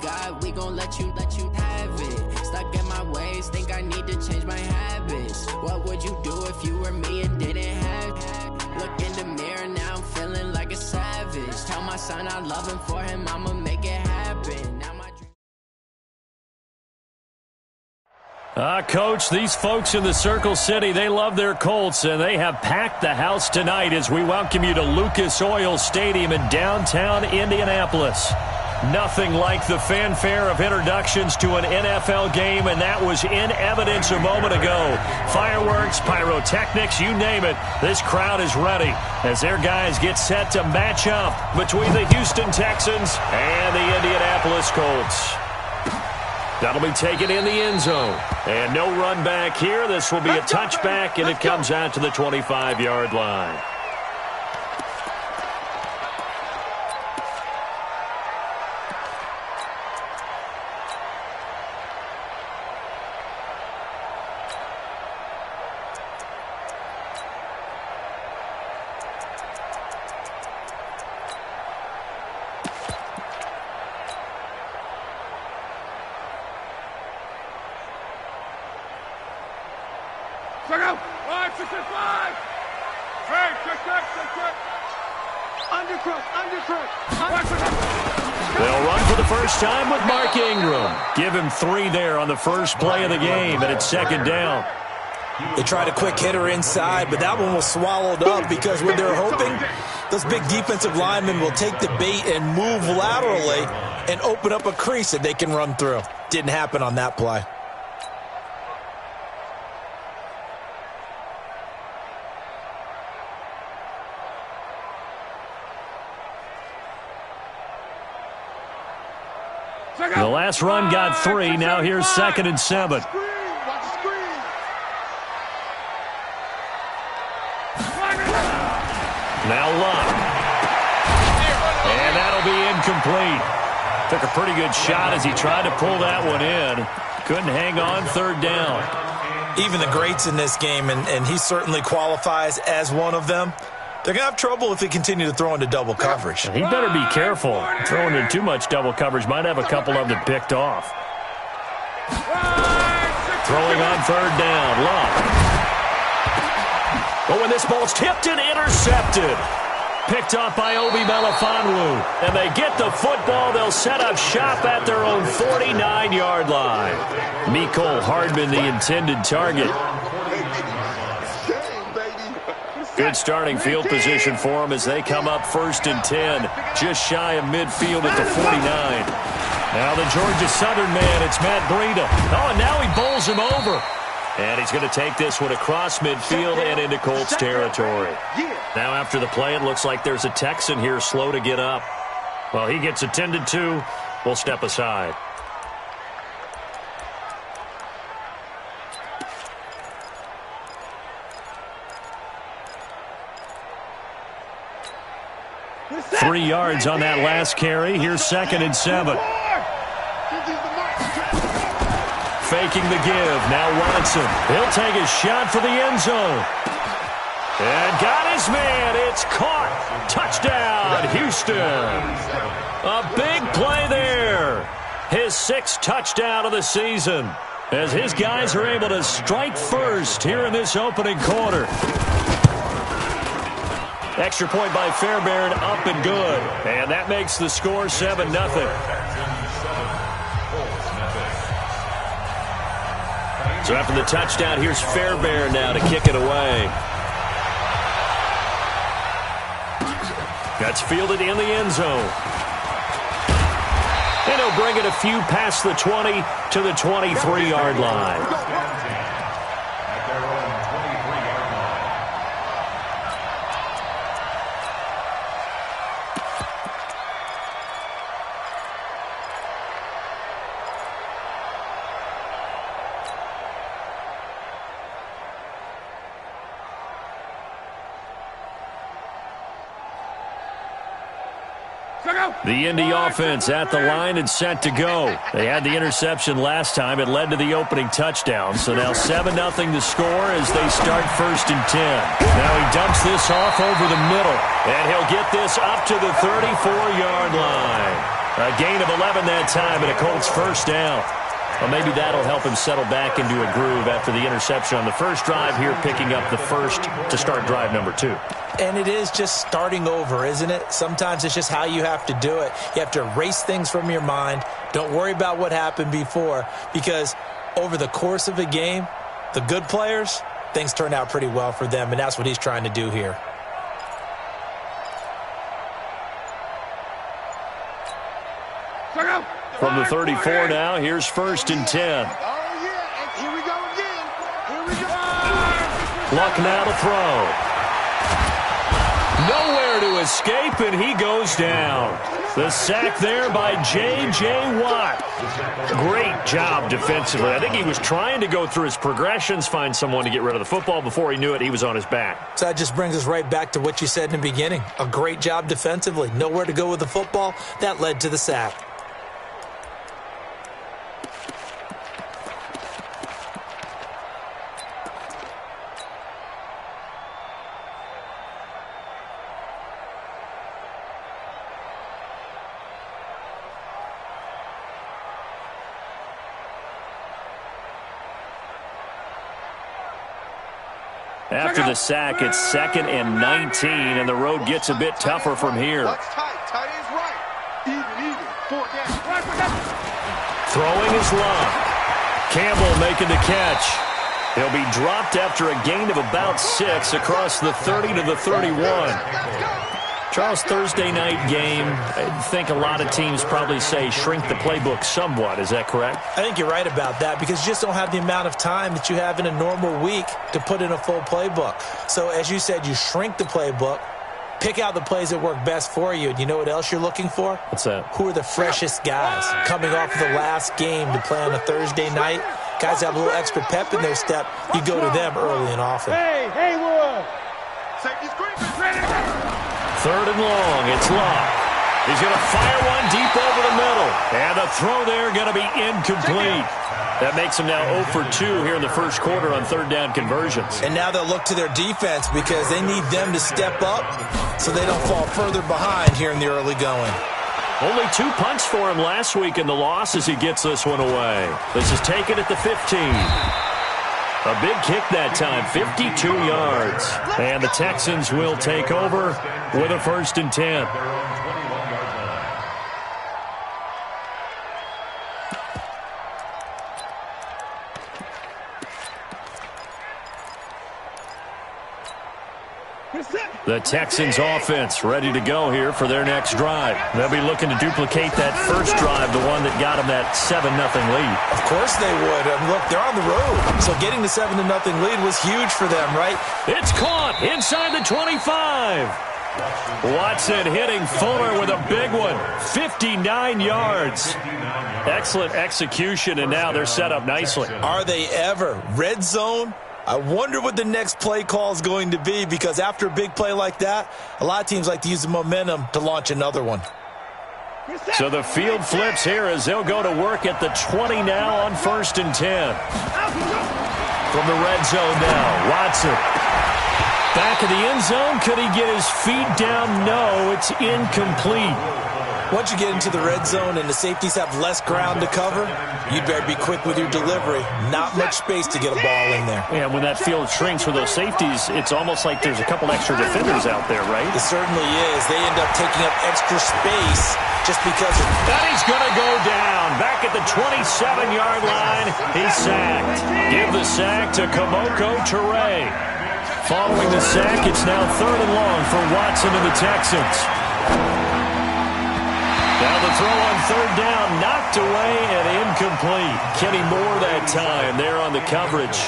God, we gon' let you have it. Stuck in my ways, think I need to change my habits. What would you do if you were me and didn't have it? Look in the mirror, now I'm feeling like a savage. Tell my son I love him, for him I'ma make it happen. Now my Coach, these folks in the Circle City, they love their Colts, and they have packed the house tonight as we welcome you to Lucas Oil Stadium in downtown Indianapolis. Nothing like the fanfare of introductions to an NFL game, and that was in evidence a moment ago. Fireworks, pyrotechnics, you name it. This crowd is ready as their guys get set to match up between the Houston Texans and the Indianapolis Colts. That'll be taken in the end zone. And no run back here. This will be a touchback, and it comes out to the 25-yard line. They'll run for the first time with Mark Ingram. Give him 3 there on the first play of the game, and it's second down. They tried a quick hitter inside, but that one was swallowed up because what they're hoping, those big defensive linemen will take the bait and move laterally and open up a crease that they can run through. Didn't happen on that play. The last run got 3. Now here's 2nd and 7. Now LUV. And that'll be incomplete. Took a pretty good shot as he tried to pull that one in. Couldn't hang on, 3rd down. Even the greats in this game, and he certainly qualifies as one of them, they're going to have trouble if they continue to throw into double coverage. He better be careful. Throwing in too much double coverage might have a couple of them picked off. Throwing on 3rd down, LUV. Oh, and this ball's tipped and intercepted. Picked off by Obi Melifonwu. And they get the football. They'll set up shop at their own 49-yard line. Mecole Hardman, the intended target. Good starting field position for them as they come up 1st and 10. Just shy of midfield at the 49. Now the Georgia Southern man, it's Matt Breida. Oh, and now he bowls him over. And he's going to take this one across midfield and into Colts territory. Now after the play, it looks like there's a Texan here slow to get up. Well, he gets attended to. We'll step aside. Three yards on that last carry. Here's 2nd and 7. Faking the give. Now Watson. He'll take a shot for the end zone. And got his man. It's caught. Touchdown, Houston. A big play there. His 6th touchdown of the season as his guys are able to strike first here in this opening quarter. Extra point by Fairbairn, up and good. And that makes the score 7-0. So after the touchdown, here's Fairbairn now to kick it away. That's fielded in the end zone. And he'll bring it a few past the 20 to the 23-yard line. The Indy offense at the line and set to go. They had the interception last time. It led to the opening touchdown. So now 7-0 the score as they start 1st and 10. Now he dumps this off over the middle. And he'll get this up to the 34-yard line. A gain of 11 that time, and a Colts first down. Well, maybe that'll help him settle back into a groove after the interception on the first drive here, picking up the first to start drive number 2. And it is just starting over, isn't it? Sometimes it's just how you have to do it. You have to erase things from your mind. Don't worry about what happened before, because over the course of a game, the good players, things turn out pretty well for them, and that's what he's trying to do here. From the 34 now, here's 1st and 10. Oh, yeah, and here we go again. Here we go. Luck now to throw. Nowhere to escape, and he goes down. The sack there by J.J. Watt. Great job defensively. I think he was trying to go through his progressions, find someone to get rid of the football. Before he knew it, he was on his back. So that just brings us right back to what you said in the beginning. A great job defensively. Nowhere to go with the football. That led to the sack. After the sack, it's 2nd and 19, and the road gets a bit tougher from here. Tight ends right. Even. 4 down. Throwing is LUV. Campbell making the catch. He'll be dropped after a gain of about 6 across the 30 to the 31. Charles, Thursday night game, I think a lot of teams probably say shrink the playbook somewhat. Is that correct? I think you're right about that, because you just don't have the amount of time that you have in a normal week to put in a full playbook. So as you said, you shrink the playbook, pick out the plays that work best for you, and you know what else you're looking for? What's that? Who are the freshest guys coming off of the last game to play on a Thursday night? Guys have a little extra pep in their step. You go to them early and often. Hey, Wood. Safety screen is ready. 3rd and long, it's LUV. He's going to fire one deep over the middle. And the throw there going to be incomplete. That makes him now 0 for 2 here in the first quarter on 3rd down conversions. And now they'll look to their defense, because they need them to step up so they don't fall further behind here in the early going. Only 2 punts for him last week in the loss as he gets this one away. This is taken at the 15. A big kick that time, 52 yards. And the Texans will take over with a 1st and 10. The Texans offense ready to go here for their next drive. They'll be looking to duplicate that first drive, the one that got them that 7-0 lead. Of course they would. I mean, look, they're on the road. So getting the 7-0 lead was huge for them, right? It's caught inside the 25. Watson hitting Fuller with a big one. 59 yards. Excellent execution, and now they're set up nicely. Are they ever? Red zone? I wonder what the next play call is going to be, because after a big play like that, a lot of teams like to use the momentum to launch another one. So the field flips here as they'll go to work at the 20 now on 1st and 10. From the red zone now, Watson. Back of the end zone, could he get his feet down? No, it's incomplete. Once you get into the red zone and the safeties have less ground to cover, you'd better be quick with your delivery. Not much space to get a ball in there. Yeah, when that field shrinks for those safeties, it's almost like there's a couple extra defenders out there, right? It certainly is. They end up taking up extra space just because of... And he's going to go down. Back at the 27-yard line, he's sacked. Give the sack to Kamoko Toure. Following the sack, it's now 3rd and long for Watson and the Texans. Now the throw on 3rd down, knocked away and incomplete. Kenny Moore that time there on the coverage.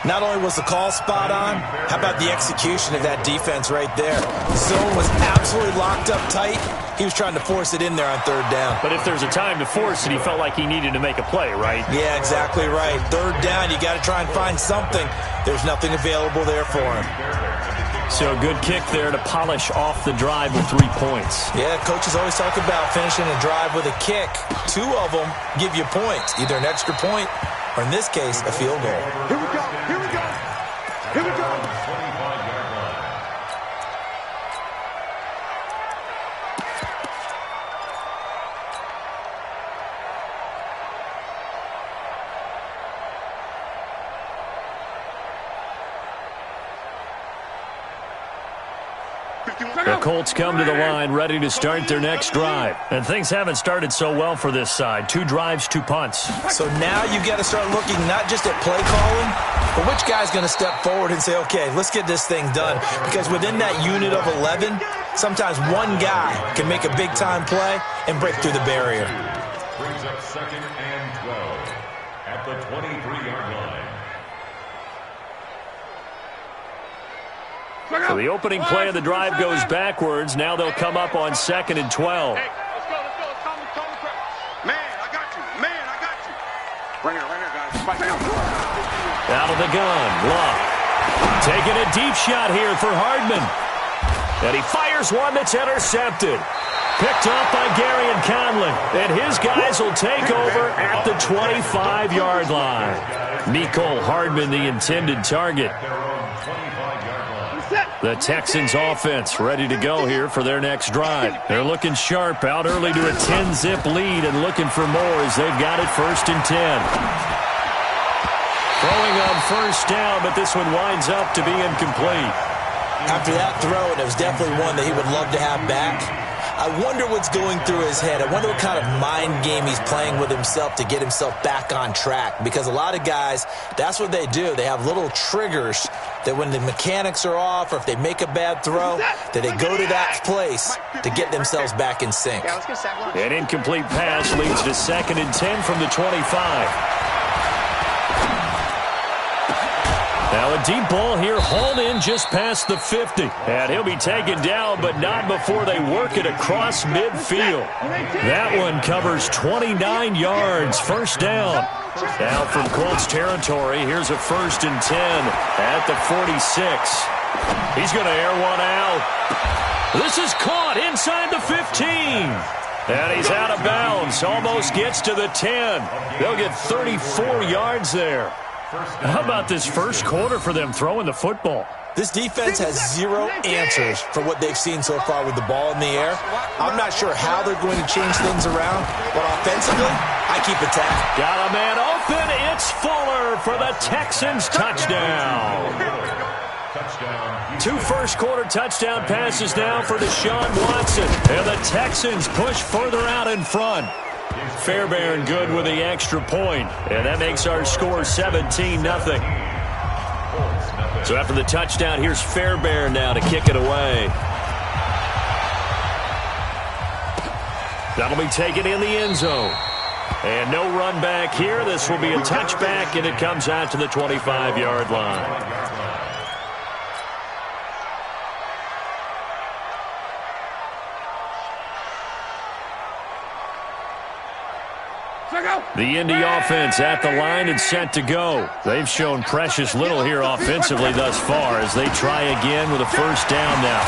Not only was the call spot on, how about the execution of that defense right there? Zone was absolutely locked up tight. He was trying to force it in there on 3rd down. But if there's a time to force it, he felt like he needed to make a play, right? Yeah, exactly right. 3rd down, you got to try and find something. There's nothing available there for him. So a good kick there to polish off the drive with 3 points. Yeah, coaches always talk about finishing a drive with a kick. 2 of them give you points, either an extra point or, in this case, a field goal. Here we go. Here we go. Here we go. The Colts come to the line ready to start their next drive. And things haven't started so well for this side. 2 drives, 2 punts. So now you got to start looking not just at play calling, but which guy's going to step forward and say, okay, let's get this thing done. Because within that unit of 11, sometimes one guy can make a big-time play and break through the barrier. Brings up 2nd and 12 at the 23-yard line. So the opening play of the drive goes backwards. Now they'll come up on 2nd and 12. Hey, let's go. Man, I got you. Bring it right here, guys. Fight. Out of the gun, LUV. Taking a deep shot here for Hardman. And he fires one that's intercepted. Picked off by Gary and Conley. And his guys will take over at the 25-yard line. Mecole Hardman, the intended target. The Texans offense ready to go here for their next drive. They're looking sharp, out early to a 10-zip lead and looking for more as they've got it 1st and 10. Throwing on 1st down, but this one winds up to be incomplete. After that throw, and it was definitely one that he would love to have back, I wonder what's going through his head. I wonder what kind of mind game he's playing with himself to get himself back on track. Because a lot of guys, that's what they do. They have little triggers that when the mechanics are off or if they make a bad throw, that they go to that place to get themselves back in sync. An incomplete pass leads to 2nd and 10 from the 25. Now a deep ball here, hauled in just past the 50. And he'll be taken down, but not before they work it across midfield. That one covers 29 yards, 1st down. Now from Colts territory, here's a 1st and 10 at the 46. He's going to air one out. This is caught inside the 15. And he's out of bounds, almost gets to the 10. They'll get 34 yards there. How about this first quarter for them throwing the football? This defense has 0 answers for what they've seen so far with the ball in the air. I'm not sure how they're going to change things around, but offensively, I keep attacking. Got a man open. It's Fuller for the Texans touchdown. 2 first-quarter touchdown passes now for Deshaun Watson. And the Texans push further out in front. Fairbairn good with the extra point, and that makes our score 17-0. So after the touchdown, here's Fairbairn now to kick it away. That'll be taken in the end zone. And no run back here. This will be a touchback, and it comes out to the 25-yard line. The Indy offense at the line and set to go. They've shown precious little here offensively thus far as they try again with a 1st down now.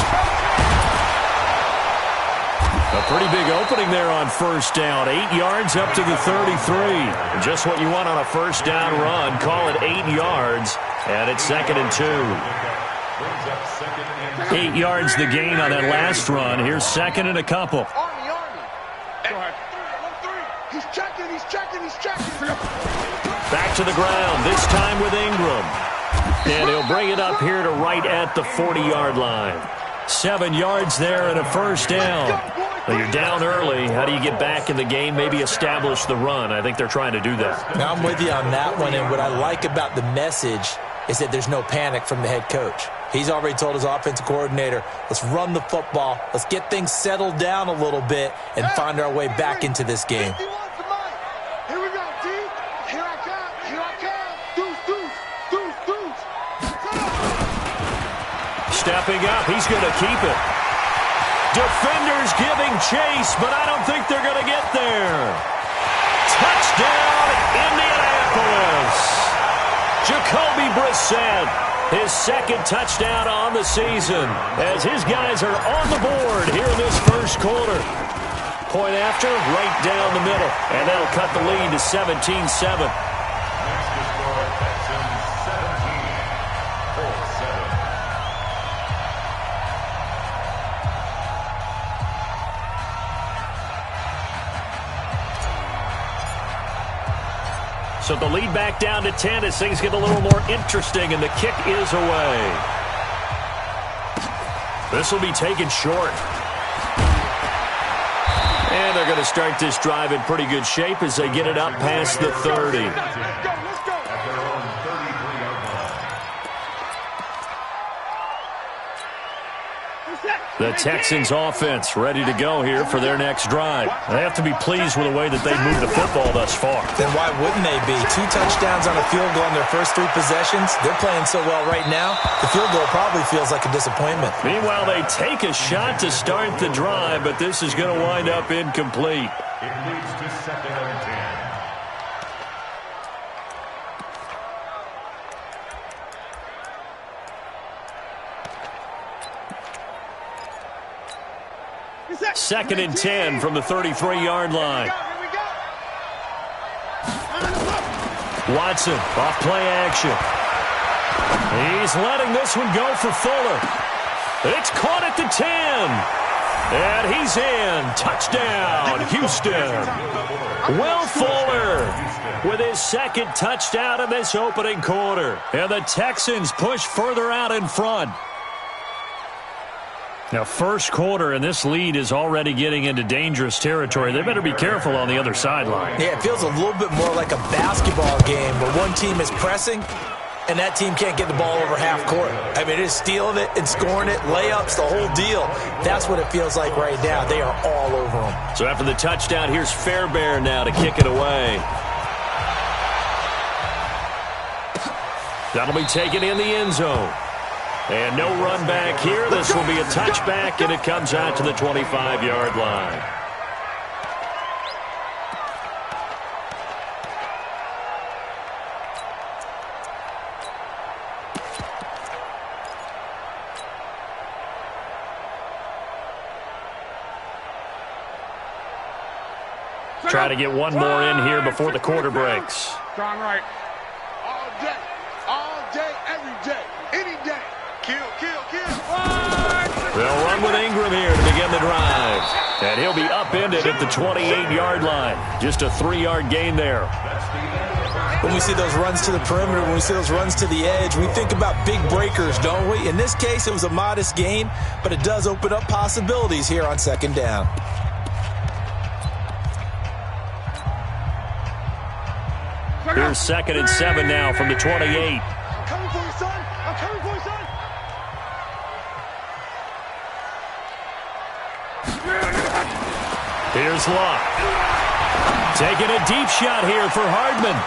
A pretty big opening there on 1st down. 8 yards up to the 33. And just what you want on a 1st down run. Call it 8 yards, and it's 2nd and 2. 8 yards the gain on that last run. Here's 2nd and a couple. Back to the ground, this time with Ingram. And he'll bring it up here to right at the 40-yard line. 7 yards there and a 1st down. Well, you're down early. How do you get back in the game? Maybe establish the run. I think they're trying to do that. Now, I'm with you on that one, and what I like about the message is that there's no panic from the head coach. He's already told his offensive coordinator, let's run the football, let's get things settled down a little bit, and find our way back into this game. Stepping up, he's going to keep it. Defenders giving chase, but I don't think they're going to get there. Touchdown, Indianapolis. Jacoby Brissett, his 2nd touchdown on the season, as his guys are on the board here in this first quarter. Point after, right down the middle, and that'll cut the lead to 17-7. So the lead back down to 10 as things get a little more interesting, and the kick is away. This will be taken short. And they're going to start this drive in pretty good shape as they get it up past the 30. Let's go. At their own 33-yard line. The Texans offense ready to go here for their next drive. They have to be pleased with the way that they moved the football thus far. Then why wouldn't they be? 2 touchdowns on a field goal on their first 3 possessions. They're playing so well right now, the field goal probably feels like a disappointment. Meanwhile, they take a shot to start the drive, but this is going to wind up incomplete. It leads to 2nd and 10. Second and 10 from the 33-yard line. Watson, off play action. He's letting this one go for Fuller. It's caught at the 10. And he's in. Touchdown, Houston. Will Fuller with his second touchdown in this opening quarter. And the Texans push further out in front. Now, first quarter, and this lead is already getting into dangerous territory. They better be careful on the other sideline. Yeah, it feels a little bit more like a basketball game where one team is pressing and that team can't get the ball over half court. I mean, it is stealing it and scoring it, layups, the whole deal. That's what it feels like right now. They are all over them. So after the touchdown, here's Fairbairn now to kick it away. That'll be taken in the end zone. And no run back here. This will be a touchback, and it comes out to the 25-yard line. Try to get one more in here before the quarter breaks. Strong right. All day, every day, any day. Kill. They'll run with Ingram here to begin the drive. And he'll be upended at the 28-yard line. Just a 3-yard gain there. When we see those runs to the perimeter, when we see those runs to the edge, we think about big breakers, don't we? In this case, it was a modest gain, but it does open up possibilities here on second down. Here's 2nd and 7 now from the 28. I'm coming for you, son. I'm coming for you, son. Here's Luck. Taking a deep shot here for Hardman.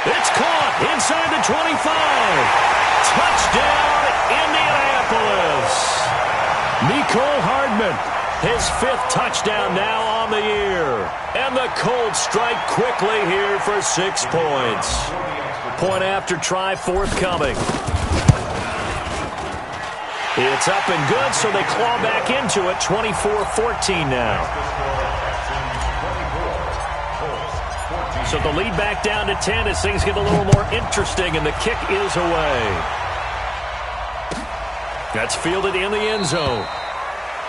It's caught inside the 25. Touchdown, Indianapolis. Mecole Hardman, his 5th touchdown now on the year. And the Colts strike quickly here for 6 points. Point after try forthcoming. It's up and good, so they claw back into it. 24-14 now. So the lead back down to 10 as things get a little more interesting, and the kick is away. That's fielded in the end zone.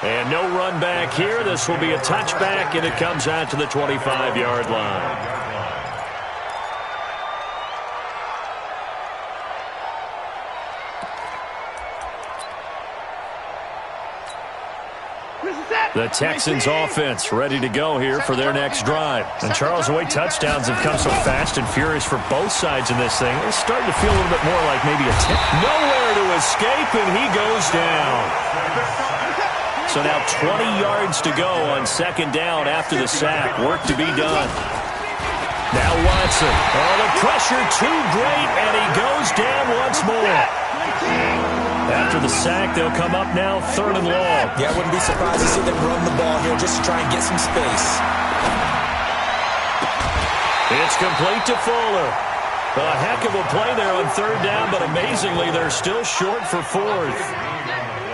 And no run back here. This will be a touchback, and it comes out to the 25-yard line. The Texans offense ready to go here for their next drive. And Charles, the way touchdowns have come so fast and furious for both sides in this thing, it's starting to feel a little bit more like maybe a tip. Nowhere to escape, and he goes down. So now 20 yards to go on second down after the sack. Work to be done. Now Watson. Oh, the pressure too great, and he goes down once more. After the sack, they'll come up now 3rd and long. Yeah, I wouldn't be surprised to see them run the ball here just to try and get some space. It's complete to Fuller. A heck of a play there on 3rd down, but amazingly, they're still short for 4th.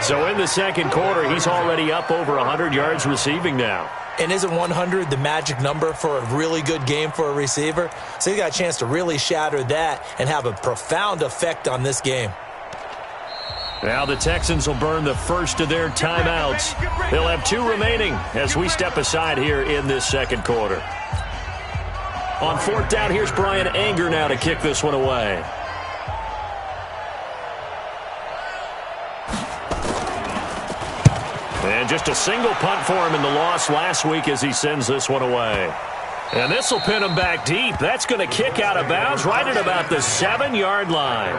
So in the second quarter, he's already up over 100 yards receiving now. And isn't 100 the magic number for a really good game for a receiver? So he got a chance to really shatter that and have a profound effect on this game. Now the Texans will burn the first of their timeouts. They'll have 2 remaining as we step aside here in this second quarter. On 4th down, here's Brian Anger now to kick this one away. Just a single punt for him in the loss last week as he sends this one away. And this will pin him back deep. That's going to kick out of bounds right at about the 7-yard line.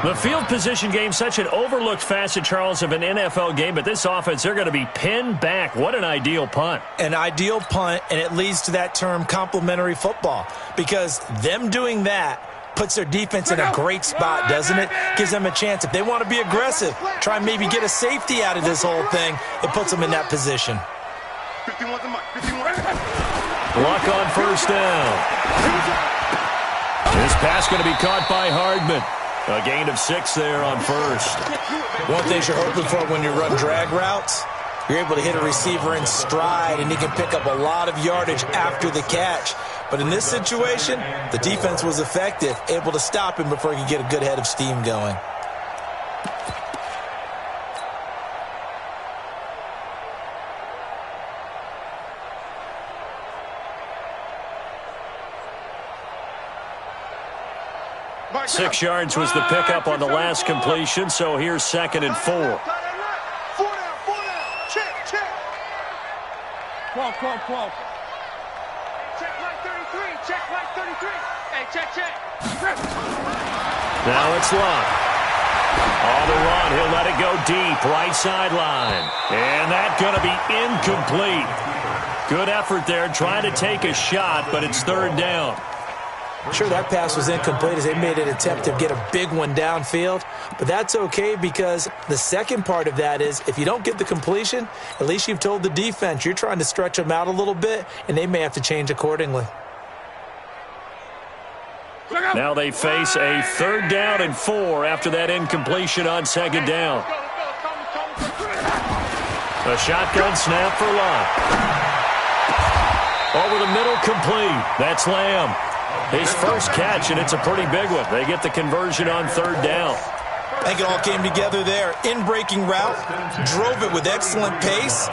The field position game, such an overlooked facet, Charles, of an NFL game, but this offense, they're going to be pinned back. What an ideal punt. An ideal punt, and it leads to that term complementary football, because them doing that puts their defense in a great spot, doesn't it? Gives them a chance. If they want to be aggressive, try and maybe get a safety out of this whole thing, it puts them in that position. Luck on first down. This pass going to be caught by Hardman. A gain of 6 there on first. One thing you're hoping for when you run drag routes, you're able to hit a receiver in stride, and he can pick up a lot of yardage after the catch. But in this situation, the defense was effective, able to stop him before he could get a good head of steam going. Six yards was the pickup on the last completion, so here's 2nd and 4. 4 down. Check. 12. Check right 33. Hey, check. Now it's Love. On the run, he'll let it go deep, right sideline. And that's going to be incomplete. Good effort there, trying to take a shot, but it's 3rd down. Sure, that pass was incomplete as they made an attempt to get a big one downfield, but that's okay because the second part of that is if you don't get the completion, at least you've told the defense you're trying to stretch them out a little bit, and they may have to change accordingly. Now they face a 3rd down and 4 after that incompletion on 2nd down. A shotgun snap for Love. Over the middle, complete. That's Lamb. His first catch, and it's a pretty big one. They get the conversion on 3rd down. I think it all came together there. In-breaking route, drove it with excellent pace.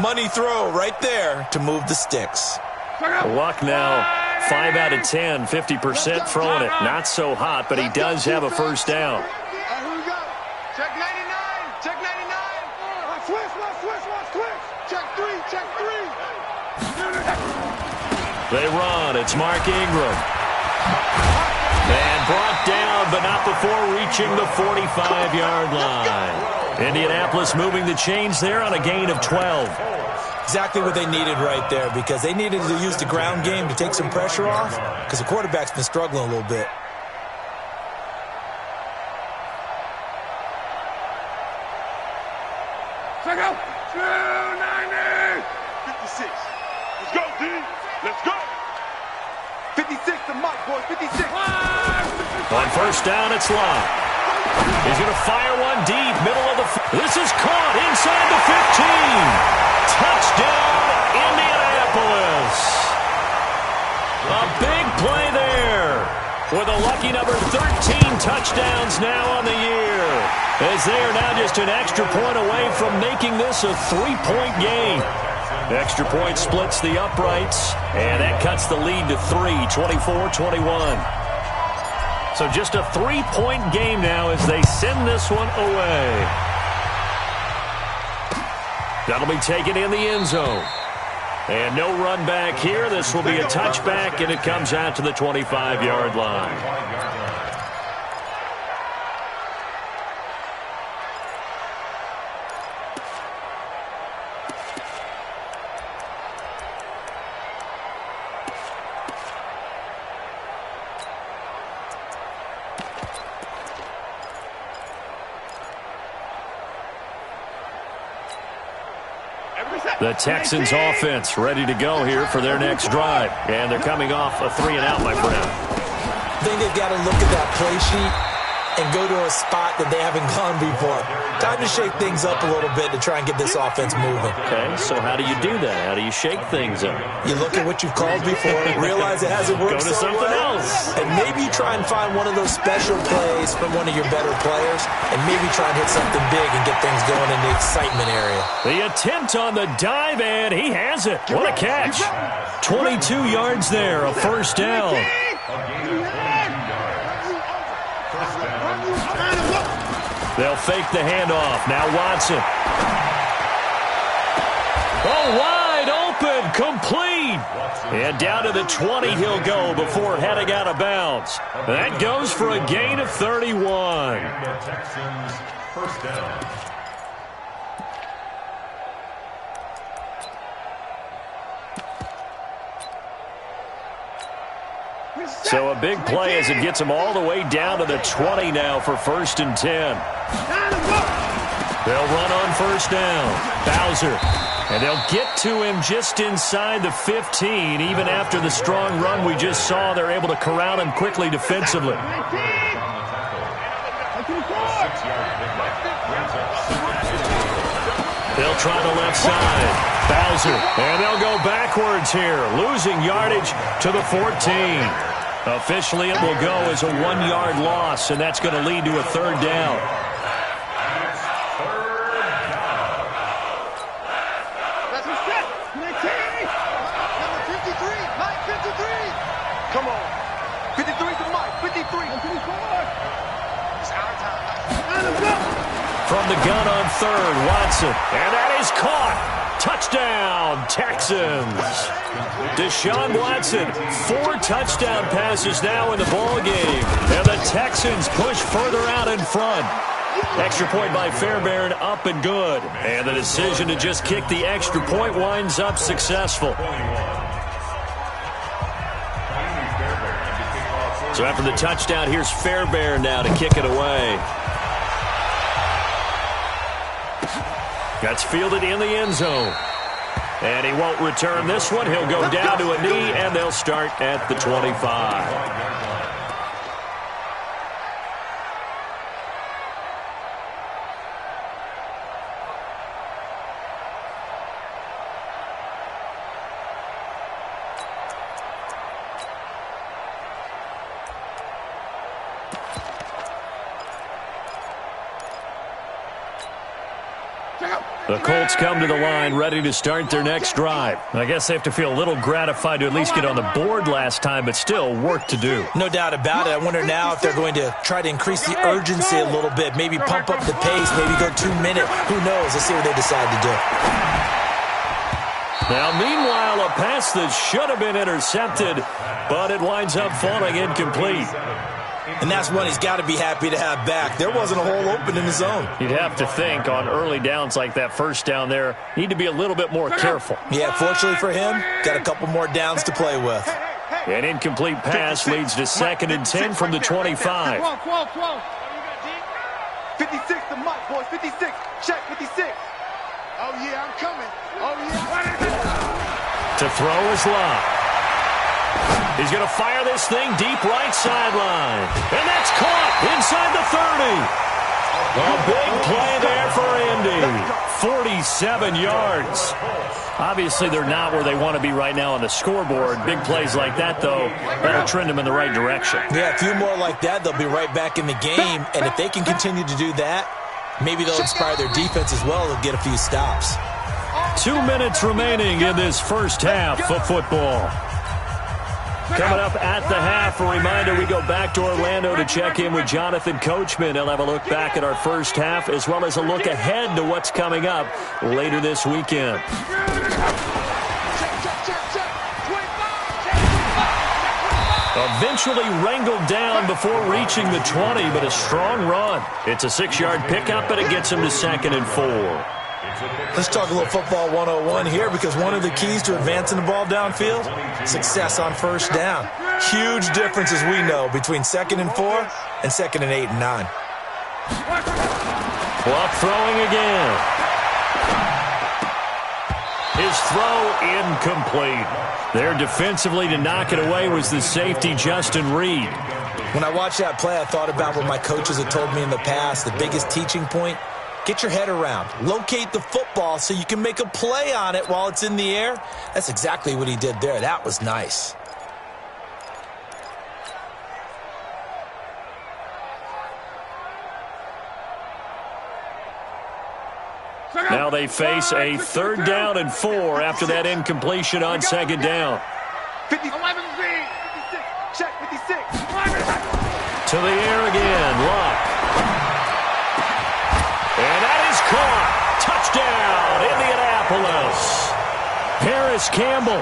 Money throw right there to move the sticks. Luck now, 5 out of 10, 50% throwing it. Not so hot, but he does have a first down. Here we go. Check 99. Check 99. Switch. Check 3. They run. It's Mark Ingram. And brought down, but not before reaching the 45-yard line. Indianapolis moving the chains there on a gain of 12. Exactly what they needed right there, because they needed to use the ground game to take some pressure off, because the quarterback's been struggling a little bit. Check out. 290. 56. Let's go, D. Let's go. 56 to Mike, boys. 56. On first down, it's Love. He's going to fire one deep, middle of the this is caught inside the 15. Touchdown, Indianapolis. A big play there with a lucky number 13 touchdowns now on the year, as they are now just an extra point away from making this a 3-point game. Extra point splits the uprights, and that cuts the lead to 3, 24-21. So just a 3-point game now as they send this one away. That'll be taken in the end zone. And no run back here. This will be a touchback, and it comes out to the 25-yard line. The Texans offense ready to go here for their next drive. And they're coming off a 3-and-out, my friend. I think they've got to look at that play sheet and go to a spot that they haven't gone before. Time to shake things up a little bit to try and get this offense moving. Okay, so how do you do that? How do you shake things up? You look at what you've called before, realize it hasn't worked Go to so something well, else. and maybe try and find one of those special plays from one of your better players, and maybe try and hit something big and get things going in the excitement area. The attempt on the dive, and he has it. What a catch. 22 yards there, a first down. They'll fake the handoff. Now Watson. Oh, wide open, complete. And down to the 20 he'll go before heading out of bounds. That goes for a gain of 31. And the Texans first down. So a big play as it gets him all the way down to the 20 now for 1st and 10. They'll run on 1st down. Bowser. And they'll get to him just inside the 15. Even after the strong run we just saw, they're able to corral him quickly defensively. They'll try the left side. Bowser. And they'll go backwards here, losing yardage to the 14. Officially, it will go as a 1-yard loss, and that's going to lead to a 3rd down. Come on. 53 to Mike. 53. It's our time. From the gun on 3rd, Watson. And that is caught. Touchdown, Texans. Deshaun Watson, 4 touchdown passes now in the ball game. And the Texans push further out in front. Extra point by Fairbairn, up and good. And the decision to just kick the extra point winds up successful. So after the touchdown, here's Fairbairn now to kick it away. That's fielded in the end zone. And he won't return this one. He'll go down to a knee, and they'll start at the 25. The Colts come to the line ready to start their next drive. I guess they have to feel a little gratified to at least get on the board last time, but still work to do. No doubt about it. I wonder now if they're going to try to increase the urgency a little bit, maybe pump up the pace, maybe go 2-minute. Who knows? Let's see what they decide to do. Now, meanwhile, a pass that should have been intercepted, but it winds up falling incomplete. And that's one he's got to be happy to have back. There wasn't a hole open in the zone. You'd have to think on early downs like that first down there, need to be a little bit more careful. Yeah, fortunately for him, got a couple more downs to play with. An incomplete pass leads to 2nd and 10 from the 25. 56 to Mike, boys. 56. Check 56. Oh, yeah, I'm coming. Oh, yeah. To throw is Love. He's going to fire this thing deep right sideline. And that's caught inside the 30. A big play there for Indy. 47 yards. Obviously, they're not where they want to be right now on the scoreboard. Big plays like that, though, that'll trend them in the right direction. Yeah, a few more like that, they'll be right back in the game. And if they can continue to do that, maybe they'll inspire their defense as well. They'll get a few stops. 2 minutes remaining in this first half of football. Coming up at the half, a reminder, we go back to Orlando to check in with Jonathan Coachman. He'll have a look back at our first half as well as a look ahead to what's coming up later this weekend. Eventually wrangled down before reaching the 20, but a strong run. It's a 6-yard pickup, and it gets him to 2nd and 4. Let's talk a little football 101 here, because one of the keys to advancing the ball downfield, success on first down. Huge difference, as we know, between 2nd and 4 and 2nd and 8 and 9. Clock throwing again. His throw incomplete. There defensively to knock it away was the safety, Justin Reed. When I watched that play, I thought about what my coaches had told me in the past. The biggest teaching point, get your head around. Locate the football so you can make a play on it while it's in the air. That's exactly what he did there. That was nice. Now they face a 3rd down and 4 after that incompletion on 2nd down. 56. Check 56. To the air again, Luck. And that is caught. Touchdown, Indianapolis. Paris Campbell,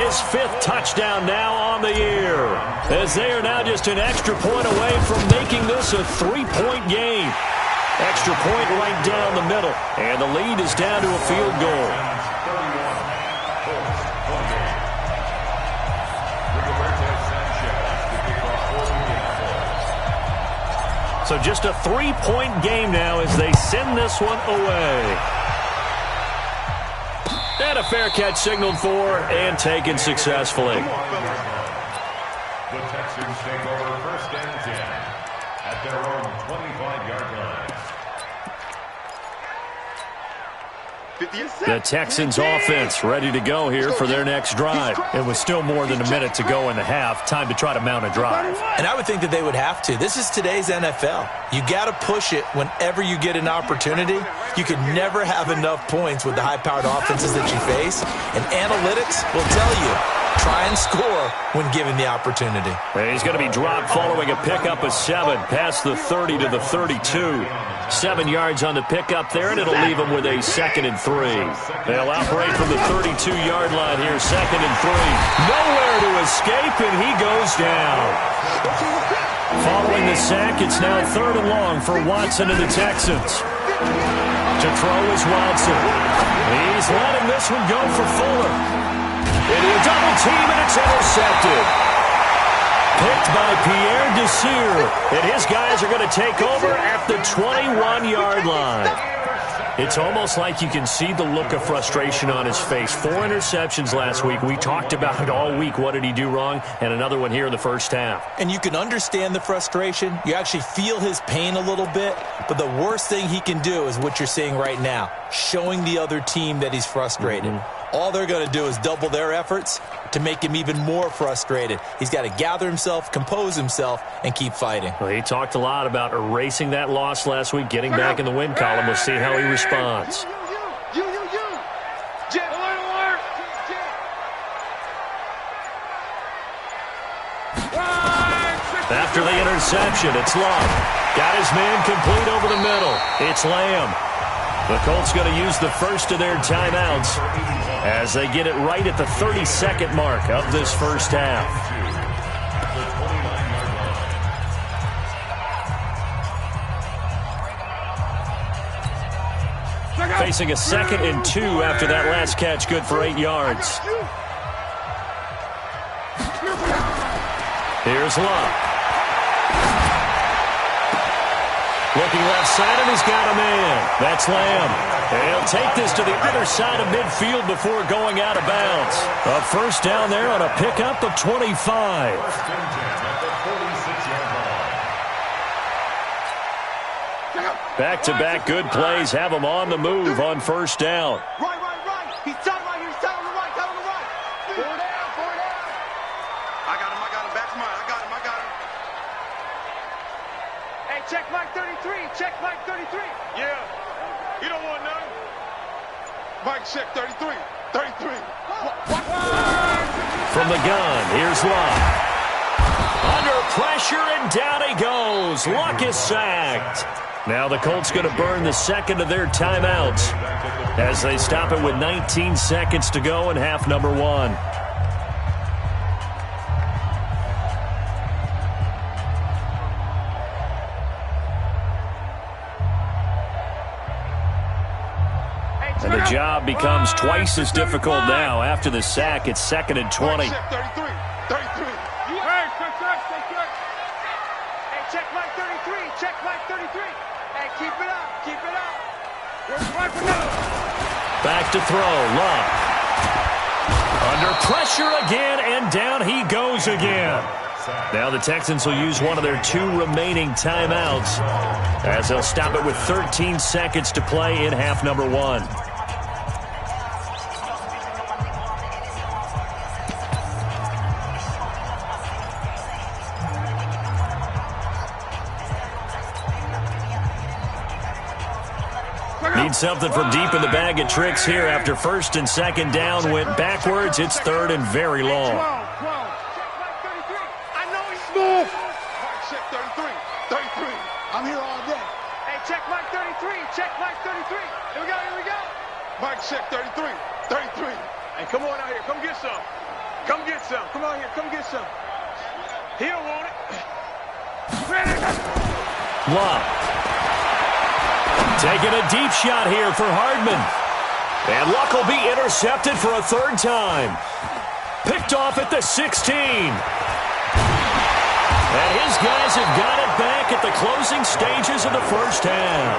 his 5th touchdown now on the year, as they are now just an extra point away from making this a 3-point game. Extra point right down the middle, and the lead is down to a field goal. So just a 3-point game now as they send this one away. And a fair catch signaled for and taken successfully. The Texans take over 1st and 10 at their own 25-yard line. The Texans offense ready to go here for their next drive. It was still more than a minute to go in the half. Time to try to mount a drive. And I would think that they would have to. This is today's NFL. You got to push it whenever you get an opportunity. You can never have enough points with the high-powered offenses that you face. And analytics will tell you, try and score when given the opportunity. He's going to be dropped following a pickup of 7 past the 30 to the 32. 7 yards on the pickup there, and it'll leave him with a 2nd and 3. They'll operate from the 32-yard line here, 2nd and 3. Nowhere to escape, and he goes down. Following the sack, it's now 3rd and long for Watson and the Texans. To throw is Watson. He's letting this one go for Fuller. Into a double team, and it's intercepted. Picked by Pierre Desir, and his guys are going to take over at the 21-yard line. It's almost like you can see the look of frustration on his face. 4 interceptions last week. We talked about it all week. What did he do wrong? And another one here in the first half. And you can understand the frustration. You actually feel his pain a little bit. But the worst thing he can do is what you're seeing right now, showing the other team that he's frustrated. All they're going to do is double their efforts to make him even more frustrated. He's got to gather himself, compose himself, and keep fighting. Well, he talked a lot about erasing that loss last week, getting back in the win column. We'll see how he responds. After the interception, it's Love. Got his man complete over the middle. It's Lamb. The Colts going to use the first of their timeouts as they get it right at the 32nd mark of this first half. Facing a 2nd and 2 after that last catch, good for 8 yards. Here's Love. Looking left side, and he's got a man. That's Lamb. He'll take this to the other side of midfield before going out of bounds. A first down there on a pickup of 25. Back-to-back good plays have him on the move on first down. Right. He's tight right here. He's tight on the right. Four down. I got him. Back to mine. I got him. Hey, check Mike 33. Check Mike 33. Yeah. You don't want none. Mike, check 33. 33. From the gun, here's Luck. Under pressure, and down he goes. Luck is sacked. Now the Colts going to burn the 2nd of their timeouts as they stop it with 19 seconds to go in half number 1. And the job becomes twice as difficult now. After the sack, it's 2nd and 20. 33. Hey, check Mike 33. Check Mike 33. Hey, keep it up. Back to throw. Love. Under pressure again, and down he goes again. Now the Texans will use one of their 2 remaining timeouts as they'll stop it with 13 seconds to play in half number 1. Need something from deep in the bag of tricks here after 1st and 2nd down went backwards. It's 3rd and very long. I know he's smooth. Mike, check 33. I'm here all day. Hey, check Mike 33. Check Mike 33. Here we go. Mike, check 33. Hey, come on out here. Come get some. Come get some. Come out here. Come get some. He don't want it. Love. Taking a deep shot here for Hardman. And Luck will be intercepted for a third time. Picked off at the 16. And his guys have got it back at the closing stages of the first half.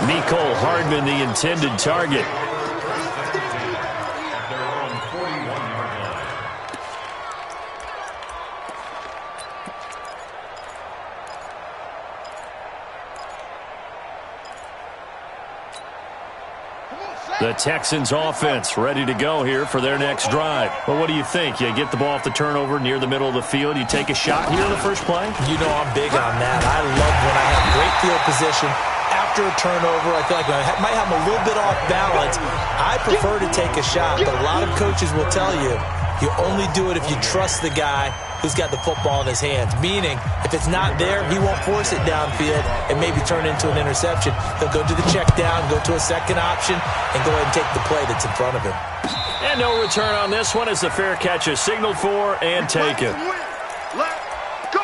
Mecole Hardman, the intended target. The Texans offense ready to go here for their next drive. Well, what do you think? You get the ball off the turnover near the middle of the field. You take a shot here in the first play? You know I'm big on that. I love when I have great field position. After a turnover, I feel like I might have a little bit off balance. I prefer to take a shot, but a lot of coaches will tell you, you only do it if you trust the guy who's got the football in his hands. Meaning, if it's not there, he won't force it downfield and maybe turn into an interception. He'll go to the check down, go to a second option, and go ahead and take the play that's in front of him. And no return on this one as the fair catch is signaled for and taken. Let's go.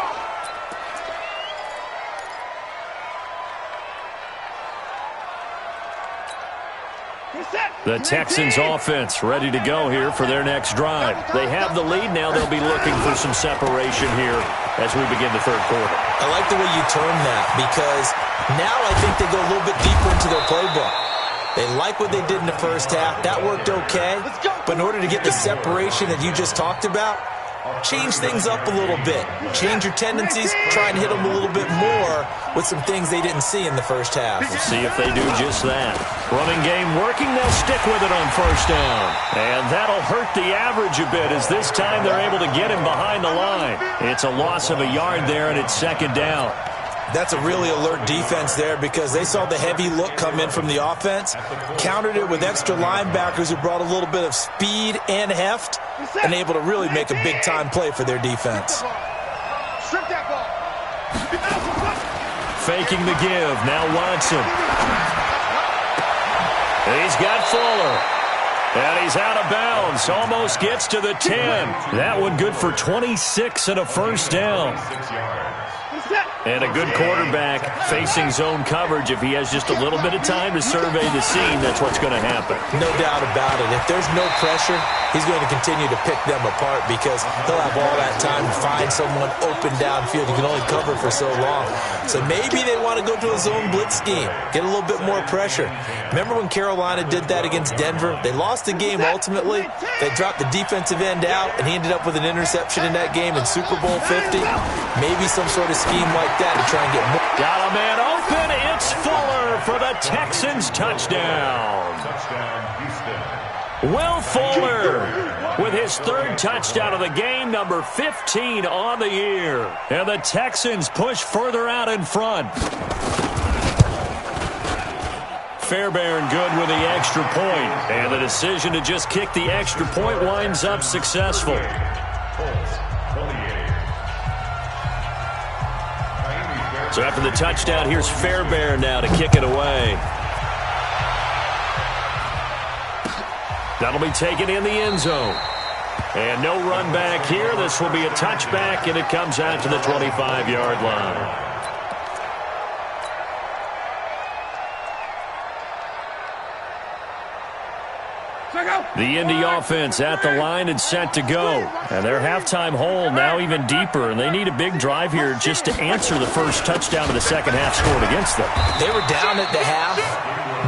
The Texans offense ready to go here for their next drive. They have the lead now. They'll be looking for some separation here as we begin the third quarter. I like the way you term that because now I think they go a little bit deeper into their playbook. They like what they did in the first half. That worked okay. But in order to get the separation that you just talked about, change things up a little bit. Change your tendencies. Try and hit them a little bit more with some things they didn't see in the first half. We'll see if they do just that. Running game working. They'll stick with it on first down. And that'll hurt the average a bit as this time they're able to get him behind the line. It's a loss of a yard there, and it's second down. That's a really alert defense there because they saw the heavy look come in from the offense, countered it with extra linebackers who brought a little bit of speed and heft, and able to really make a big-time play for their defense. Faking the give. Now Watson. He's got Fuller. And he's out of bounds. Almost gets to the 10. That one good for 26 and a first down. And a good quarterback facing zone coverage. If he has just a little bit of time to survey the scene, that's what's going to happen. No doubt about it. If there's no pressure, he's going to continue to pick them apart because he'll have all that time to find someone open downfield. You can only cover for so long. So maybe they want to go to a zone blitz scheme, get a little bit more pressure. Remember when Carolina did that against Denver? They lost the game ultimately. They dropped the defensive end out, and he ended up with an interception in that game in Super Bowl 50. Maybe some sort of scheme like that to try and get more. Got a man open. It's Fuller for the Texans touchdown. Will Fuller with his third touchdown of the game, number 15 on the year. And the Texans push further out in front. Fairbairn good with the extra point. And the decision to just kick the extra point winds up successful. So after the touchdown, here's Fairbairn now to kick it away. That'll be taken in the end zone. And no run back here. This will be a touchback, and it comes out to the 25-yard line. The Indy offense at the line and set to go. And their halftime hole now even deeper, and they need a big drive here just to answer the first touchdown of the second half scored against them. They were down at the half.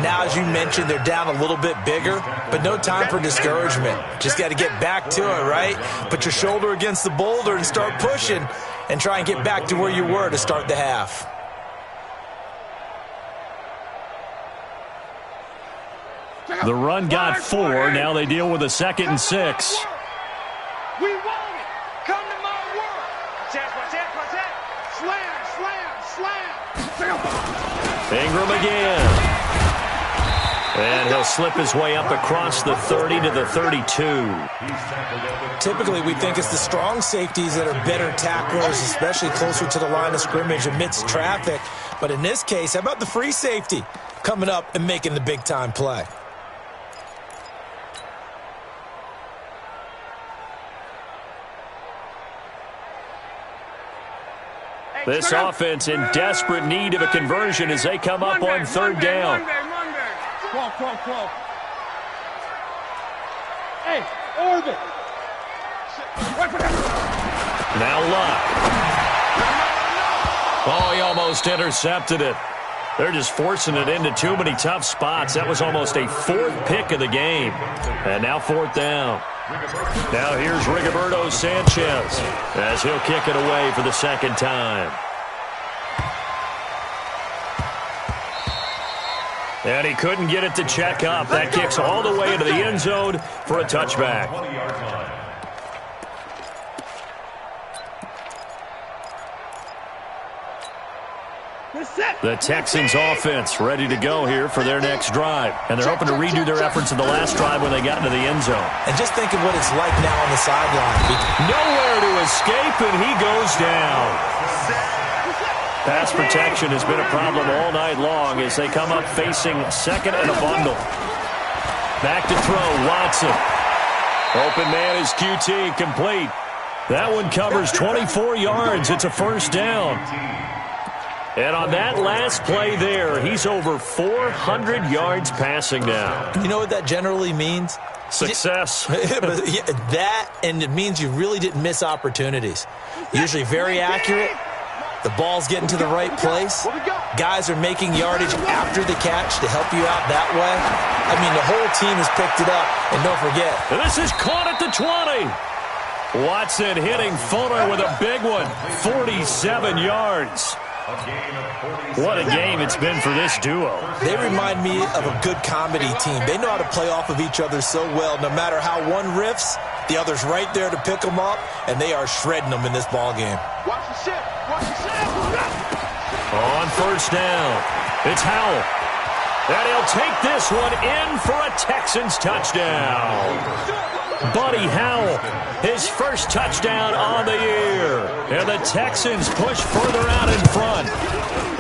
Now, as you mentioned, they're down a little bit bigger, but no time for discouragement. Just got to get back to it, right? Put your shoulder against the boulder and start pushing and try and get back to where you were to start the half. The run got 4. Now they deal with a 2nd and 6. We want it. Come to my world. Watch that. Slam. Ingram again. And he'll slip his way up across the 30 to the 32. Typically, we think it's the strong safeties that are better tacklers, especially closer to the line of scrimmage amidst traffic. But in this case, how about the free safety coming up and making the big-time play? This offense in desperate need of a conversion as they come up on third down. Call. Hey, orbit. Now LUV. Oh, he almost intercepted it. They're just forcing it into too many tough spots. That was almost a fourth pick of the game. And now fourth down. Now here's Rigoberto Sanchez as he'll kick it away for the second time. And he couldn't get it to check up. That kicks all the way into the end zone for a touchback. The Texans offense ready to go here for their next drive. And they're hoping to redo their efforts in the last drive when they got into the end zone. And just think of what it's like now on the sideline. Nowhere to escape, and he goes down. Pass protection has been a problem all night long as they come up facing second and a bundle. Back to throw, Watson. Open man is QT, complete. That one covers 24 yards. It's a first down. And on that last play there, he's over 400 yards passing now. You know what that generally means? Success. That, and it means you really didn't miss opportunities. Usually very accurate. The ball's getting to the right place. Guys are making yardage after the catch to help you out that way. I mean, the whole team has picked it up. And don't forget, this is caught at the 20. Watson hitting Fuller with a big one. 47 yards. What a game it's been for this duo. They remind me of a good comedy team. They know how to play off of each other so well. No matter how one riffs, the other's right there to pick them up, and they are shredding them in this ball game. Watch the ship. On first down, it's Howell. And he'll take this one in for a Texans touchdown. Buddy Howell, his first touchdown on the year. And the Texans push further out in front.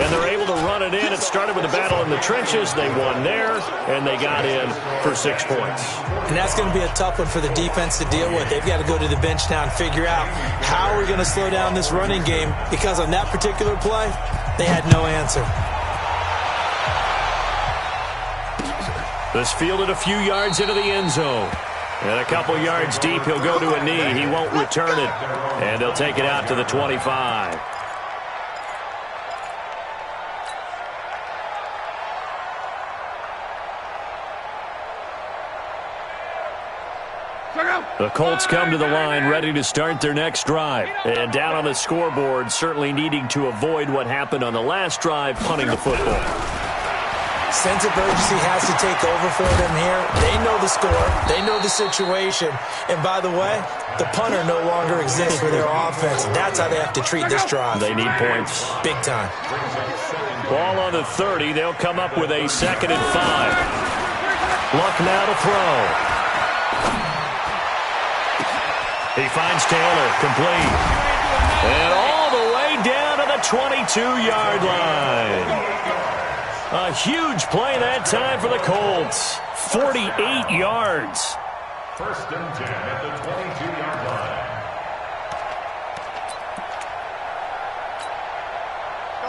And they're able to run it in. It started with a battle in the trenches. They won there, and they got in for 6 points. And that's going to be a tough one for the defense to deal with. They've got to go to the bench now and figure out how we're going to slow down this running game, because on that particular play, they had no answer. This fielded a few yards into the end zone. And a couple yards deep, he'll go to a knee. He won't return it. And they'll take it out to the 25. The Colts come to the line ready to start their next drive. And down on the scoreboard, certainly needing to avoid what happened on the last drive, punting the football. Sense of urgency has to take over for them here. They know the score. They know the situation. And by the way, the punter no longer exists for their offense. That's how they have to treat this drive. They need points. Big time. Ball on the 30. They'll come up with a 2nd and 5. Luck now to throw. He finds Taylor, complete. And all the way down to the 22-yard line. A huge play that time for the Colts. 48 yards. First and 10 at the 22-yard line.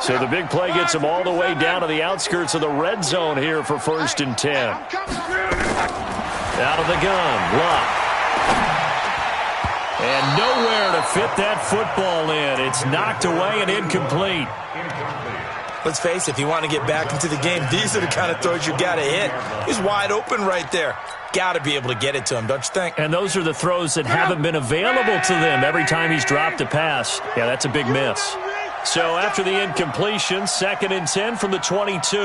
So the big play gets him all the way down to the outskirts of the red zone here for 1st and 10. Out of the gun, LUV. And nowhere to fit that football in. It's knocked away and incomplete. Let's face it, if you want to get back into the game, these are the kind of throws you got to hit. He's wide open right there. Got to be able to get it to him, don't you think? And those are the throws that haven't been available to them every time he's dropped a pass. Yeah, that's a big miss. So after the incompletion, 2nd and 10 from the 22.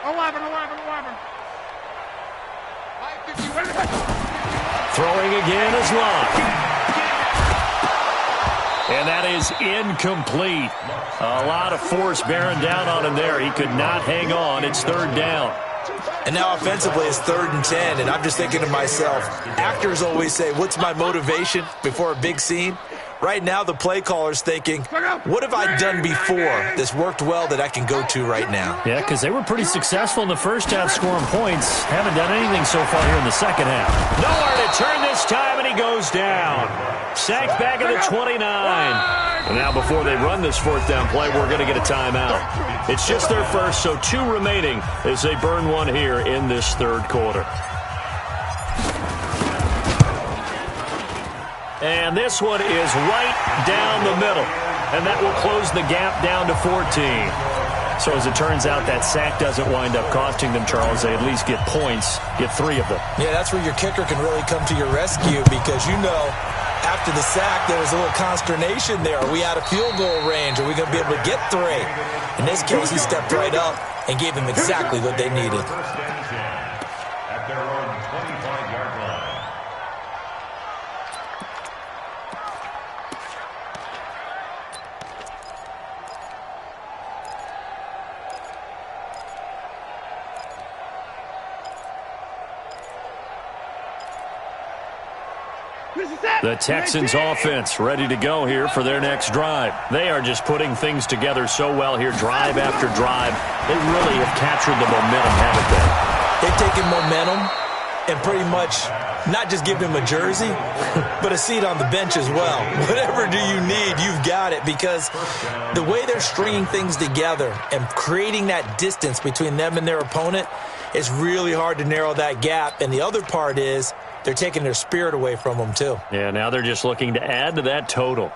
11. Throwing again is LUV. And that is incomplete. A lot of force bearing down on him there. He could not hang on. It's 3rd down. And now offensively it's 3rd and 10. And I'm just thinking to myself, actors always say, what's my motivation before a big scene? Right now the play caller's thinking, what have I done before that's worked well that I can go to right now? Yeah, because they were pretty successful in the first half scoring points. Haven't done anything so far here in the second half. Nowhere to turn this time, and he goes down. Sacked back at the 29. And now before they run this fourth down play, we're going to get a timeout. It's just their first, so 2 remaining as they burn one here in this third quarter. And this one is right down the middle. And that will close the gap down to 14. So as it turns out, that sack doesn't wind up costing them, Charles. They at least get points, get 3 of them. Yeah, that's where your kicker can really come to your rescue because, you know, after the sack, there was a little consternation there. Are we out of field goal range? Are we going to be able to get 3? In this case, he stepped right up and gave them exactly what they needed. First and 10 at their own 25-yard line. The Texans offense ready to go here for their next drive. They are just putting things together so well here, drive after drive. They really have captured the momentum, haven't they? They've taken momentum and pretty much not just given him a jersey, but a seat on the bench as well. Whatever do you need, you've got it, because the way they're stringing things together and creating that distance between them and their opponent is really hard to narrow that gap. And the other part is they're taking their spirit away from them, too. Yeah, now they're just looking to add to that total.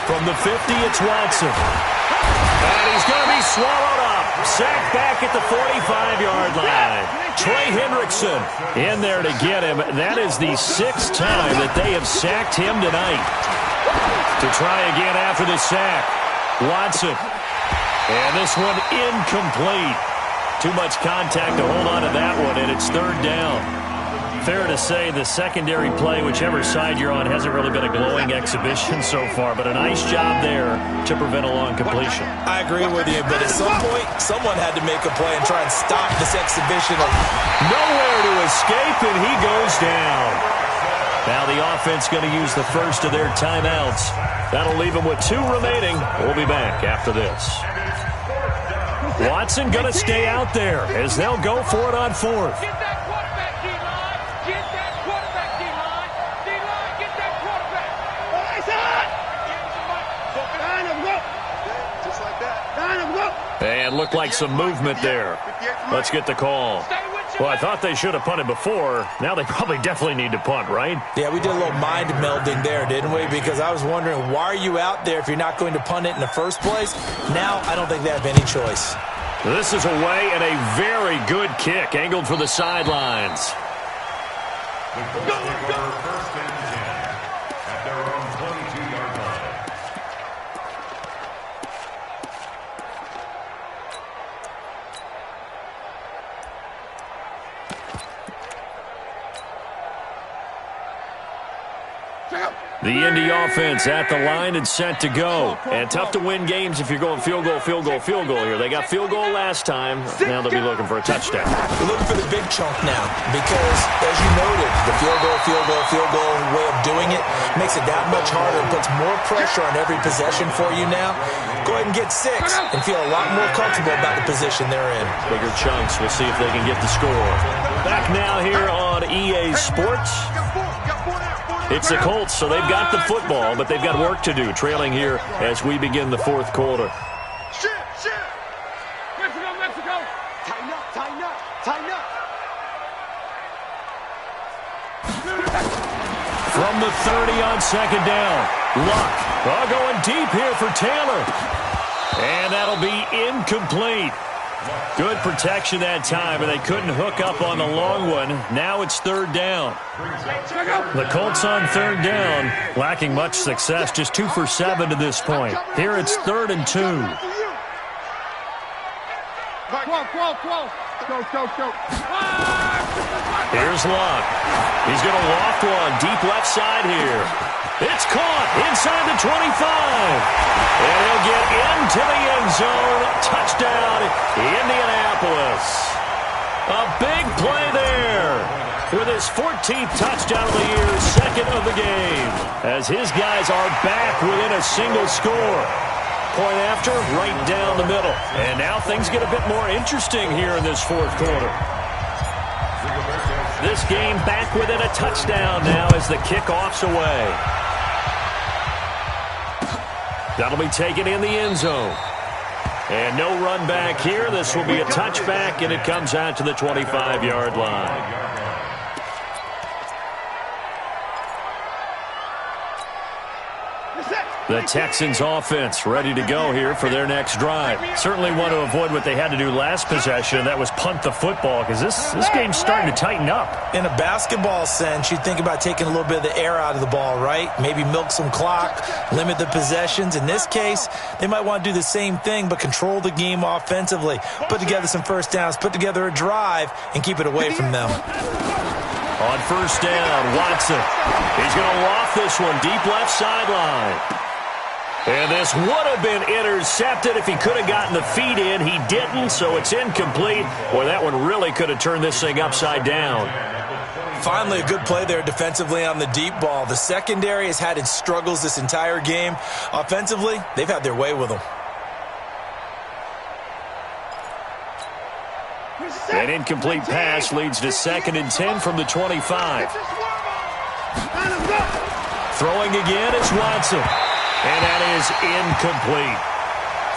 From the 50, it's Watson. And he's going to be swallowed up. Sacked back at the 45-yard line. Trey Hendrickson in there to get him. That is the 6th time that they have sacked him tonight. To try again after the sack. Watson. And this one incomplete. Too much contact to hold on to that one, and it's 3rd down. Fair to say the secondary play, whichever side you're on, hasn't really been a glowing exhibition so far, but a nice job there to prevent a long completion. I agree with you, but at some point, someone had to make a play and try and stop this exhibition of nowhere to escape, and he goes down. Now the offense going to use the first of their timeouts. That'll leave them with 2 remaining. We'll be back after this. Watson going to stay out there as they'll go for it on 4th. And looked like some movement there. Let's get the call. Well, I thought they should have punted before. Now they probably definitely need to punt, right? Yeah, we did a little mind melding there, didn't we? Because I was wondering, why are you out there if you're not going to punt it in the first place? Now I don't think they have any choice. This is away and a very good kick angled for the sidelines. The Colts take over first and 10 at their own 22-yard line. The Indy offense at the line and set to go. And tough to win games if you're going field goal, field goal, field goal here. They got field goal last time. Now they'll be looking for a touchdown. They're looking for the big chunk now because, as you noted, the field goal way of doing it makes it that much harder and puts more pressure on every possession for you now. Go ahead and get 6 and feel a lot more comfortable about the position they're in. Bigger chunks. We'll see if they can get the score. Back now here on EA Sports. It's the Colts, so they've got the football, but they've got work to do, trailing here as we begin the 4th quarter. Mexico! Tighten up, tighten up, tighten up! From the 30 on 2nd down. Luck. Going deep here for Taylor. And that'll be incomplete. Good protection that time, and they couldn't hook up on the long one. Now it's 3rd down. The Colts on 3rd down, lacking much success, just 2 for 7 to this point. Here it's 3rd and 2. Here's Luck. He's going to loft one deep left side here. It's caught inside the 25. And he'll get into the end zone. Touchdown, Indianapolis. A big play there with his 14th touchdown of the year, 2nd of the game. as his guys are back within a single score. Point after, right down the middle. And now things get a bit more interesting here in this fourth quarter. This game back within a touchdown now as the kickoff's away. That'll be taken in the end zone. And no run back here. This will be a touchback, and it comes out to the 25-yard line. The Texans offense ready to go here for their next drive. Certainly want to avoid what they had to do last possession. That was punt the football, because this game's starting to tighten up. In a basketball sense, you think about taking a little bit of the air out of the ball, right? Maybe milk some clock, limit the possessions. In this case, they might want to do the same thing, but control the game offensively. Put together some first downs, put together a drive, and keep it away from them. On first down, Watson. He's going to loft this one deep left sideline. And this would have been intercepted if he could have gotten the feet in. He didn't, so it's incomplete. Boy, that one really could have turned this thing upside down. Finally, a good play there defensively on the deep ball. The secondary has had its struggles this entire game. Offensively, they've had their way with them. An incomplete pass leads to 2nd and 10 from the 25. Throwing again is Watson. And that is incomplete.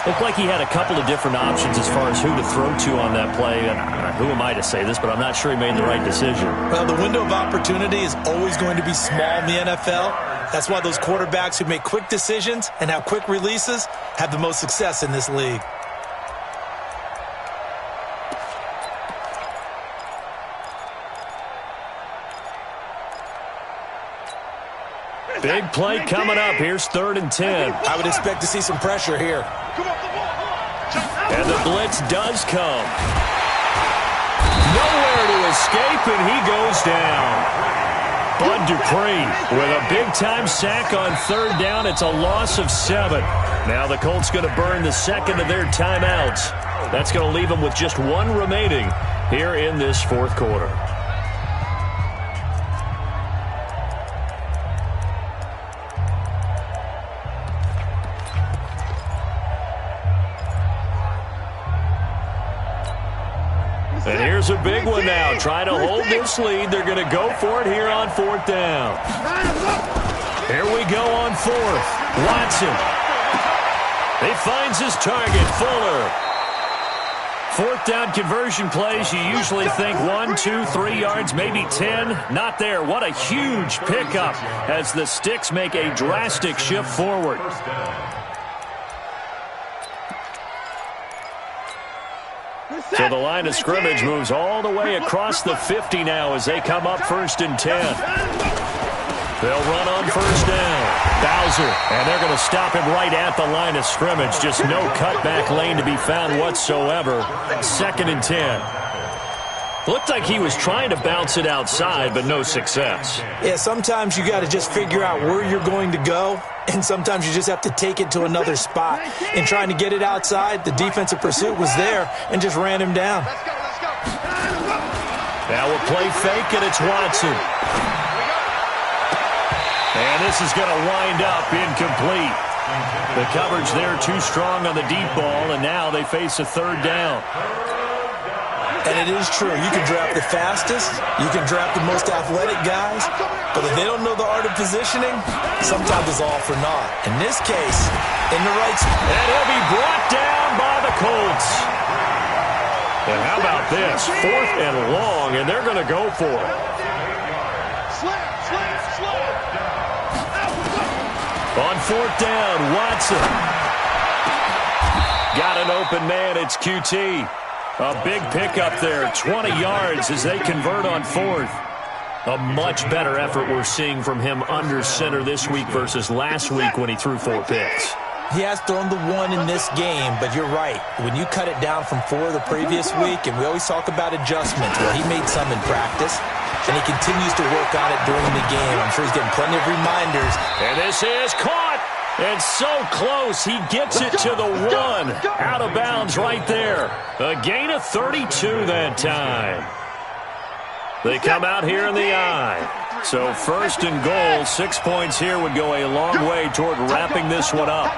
Looked like he had a couple of different options as far as who to throw to on that play. And who am I to say this, but I'm not sure he made the right decision. Well, the window of opportunity is always going to be small in the NFL. That's why those quarterbacks who make quick decisions and have quick releases have the most success in this league. Big play coming up. Here's 3rd and 10. I would expect to see some pressure here. And the blitz does come. Nowhere to escape, and he goes down. Bud Dupree with a big-time sack on 3rd down. It's a loss of 7. Now the Colts going to burn the 2nd of their timeouts. That's going to leave them with just 1 remaining here in this 4th quarter. And here's a big one now. Trying to hold this lead. They're going to go for it here on 4th down. Here we go on 4th. Watson. He finds his target, Fuller. 4th down conversion plays, you usually think 1, 2, 3 yards, maybe 10. Not there. What a huge pickup as the Sticks make a drastic shift forward. So the line of scrimmage moves all the way across the 50 now as they come up 1st and 10. They'll run on 1st down. Bowser, and they're going to stop him right at the line of scrimmage. Just no cutback lane to be found whatsoever. 2nd and 10. Looked like he was trying to bounce it outside, but no success. Yeah, sometimes you got to just figure out where you're going to go, and sometimes you just have to take it to another spot. In trying to get it outside, the defensive pursuit was there and just ran him down. Now a play fake, and it's Watson. And this is going to wind up incomplete. The coverage there too strong on the deep ball, and now they face a 3rd down. And it is true. You can draft the fastest. You can draft the most athletic guys. But if they don't know the art of positioning, sometimes it's all for naught. In this case, in the right spot. And he'll be brought down by the Colts. And how about this? 4th and long, and they're going to go for it. On 4th down, Watson. Got an open man. It's QT. A big pickup there, 20 yards as they convert on 4th. A much better effort we're seeing from him under center this week versus last week when he threw 4 picks. He has thrown the 1 in this game, but you're right. When you cut it down from 4 the previous week, and we always talk about adjustments, well, he made some in practice, and he continues to work on it during the game. I'm sure he's getting plenty of reminders. And this is caught. And so close, he gets it to the 1. Out of bounds right there. A gain of 32 that time. They come out here in the I. So first and goal, 6 points here would go a long way toward wrapping this one up.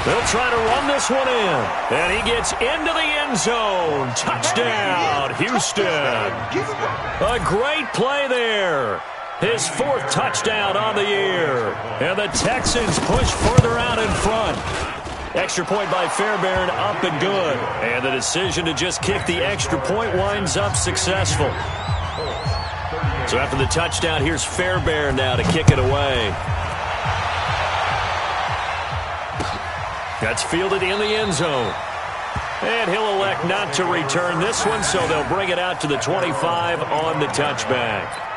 They'll try to run this one in. And he gets into the end zone. Touchdown, Houston. A great play there. His 4th touchdown on the year. And the Texans push further out in front. Extra point by Fairbairn, up and good. And the decision to just kick the extra point winds up successful. So after the touchdown, here's Fairbairn now to kick it away. That's fielded in the end zone. And he'll elect not to return this one, so they'll bring it out to the 25 on the touchback.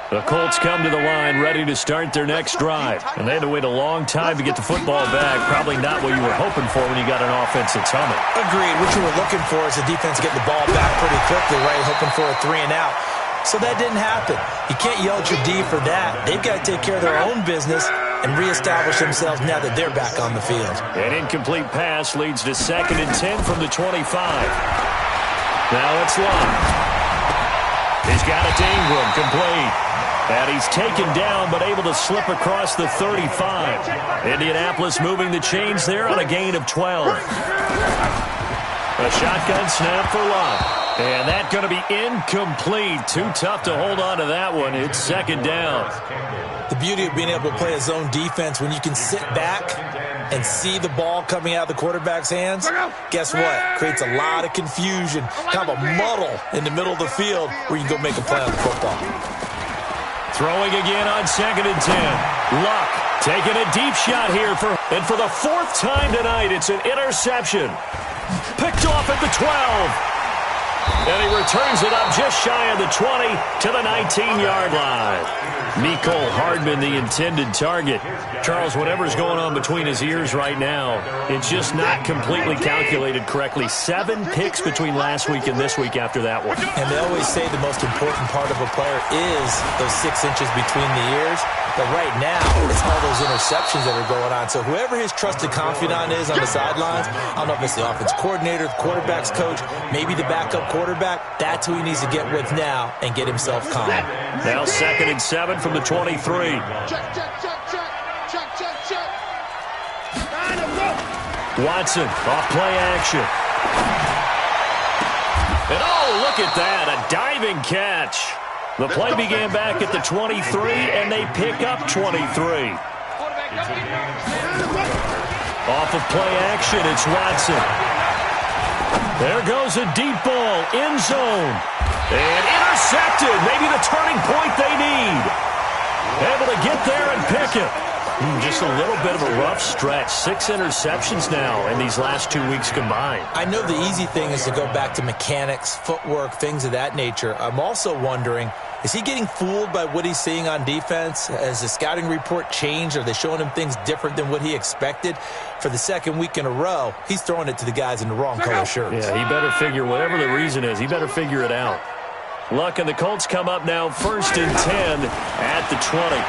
The Colts come to the line ready to start their next drive. And they had to wait a long time to get the football back. Probably not what you were hoping for when you got an offense that's humming. Agreed. What you were looking for is the defense getting the ball back pretty quickly, right? Hoping for a 3 and out. So that didn't happen. You can't yell at your D for that. They've got to take care of their own business and reestablish themselves now that they're back on the field. An incomplete pass leads to 2nd and 10 from the 25. Now it's LUV. He's got it to Ingram, complete. And he's taken down, but able to slip across the 35. Indianapolis moving the chains there on a gain of 12. A shotgun snap for LUV. And that's going to be incomplete. Too tough to hold on to that one. It's 2nd down. The beauty of being able to play a zone defense when you can sit back and see the ball coming out of the quarterback's hands, guess what? Creates a lot of confusion, kind of a muddle in the middle of the field where you can go make a play on the football. Throwing again on 2nd and 10. Luck taking a deep shot here for the 4th time tonight. It's an interception. Picked off at the 12. And he returns it up just shy of the 20 to the 19-yard line. Mecole Hardman, the intended target. Charles, whatever's going on between his ears right now, it's just not completely calculated correctly. 7 picks between last week and this week after that one. And they always say the most important part of a player is those 6 inches between the ears. But right now, it's all those interceptions that are going on. So whoever his trusted confidant is on the sidelines, I don't know if it's the offense coordinator, the quarterback's coach, maybe the backup quarterback, that's who he needs to get with now and get himself calm. Now 2nd and 7 from the 23. Watson off play action. And oh, look at that, a diving catch. The play began back at the 23, and they pick up 23. Off of play action, it's Watson. There goes a deep ball, end zone. And intercepted, maybe the turning point they need. Able to get there and pick it. Just a little bit of a rough stretch. 6 interceptions now in these last 2 weeks combined. I know the easy thing is to go back to mechanics, footwork, things of that nature. I'm also wondering, is he getting fooled by what he's seeing on defense? Has the scouting report changed? Are they showing him things different than what he expected? For the 2nd week in a row, he's throwing it to the guys in the wrong color shirts. Yeah, he better figure, whatever the reason is, he better figure it out. Luck and the Colts come up now 1st and 10 at the 20.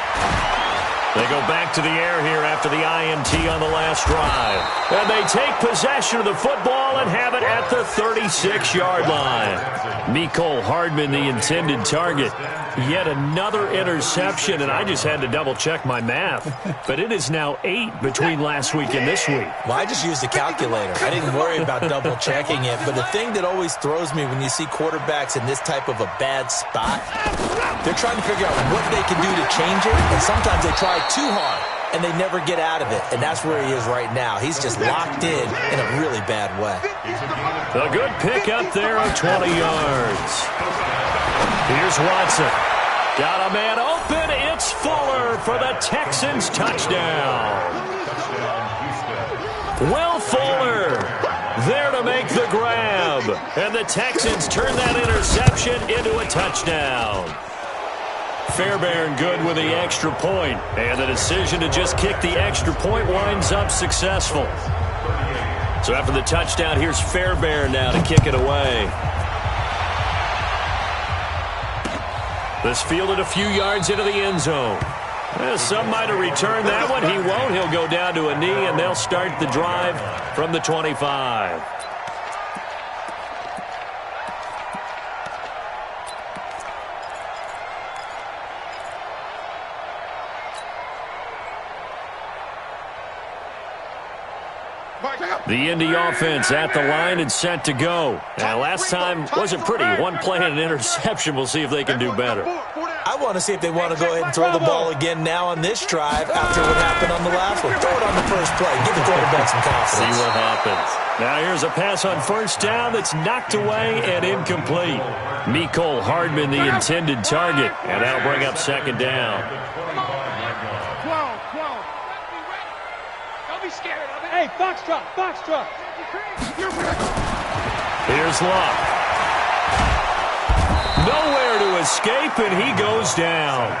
They go back to the air here after the INT on the last drive. And they take possession of the football and have it at the 36-yard line. Mecole Hardman, the intended target. Yet another interception, and I just had to double-check my math. But it is now 8 between last week and this week. Well, I just used a calculator. I didn't worry about double-checking it. But the thing that always throws me when you see quarterbacks in this type of a bad spot, they're trying to figure out what they can do to change it, and sometimes they try too hard, and they never get out of it, and that's where he is right now. He's just locked in a really bad way. A good pick up there of 20 yards. Here's Watson. Got a man open. It's Fuller for the Texans touchdown. Will Fuller there to make the grab, and the Texans turn that interception into a touchdown. Fairbairn good with the extra point, and the decision to just kick the extra point winds up successful. So after the touchdown, here's Fairbairn now to kick it away. This fielded a few yards into the end zone. Some might have returned that one. He won't. He'll go down to a knee, and they'll start the drive from the 25. The Indy offense at the line and set to go. Now, last time wasn't pretty. One play and an interception. We'll see if they can do better. I want to see if they want to go ahead and throw the ball again now on this drive after what happened on the last one. Throw it on the first play. Give the quarterback some confidence. See what happens. Now here's a pass on first down that's knocked away and incomplete. Mecole Hardman, the intended target, and that'll bring up second down. Hey, Foxtrot, Foxtrot. Here's Luck. Nowhere to escape, and he goes down.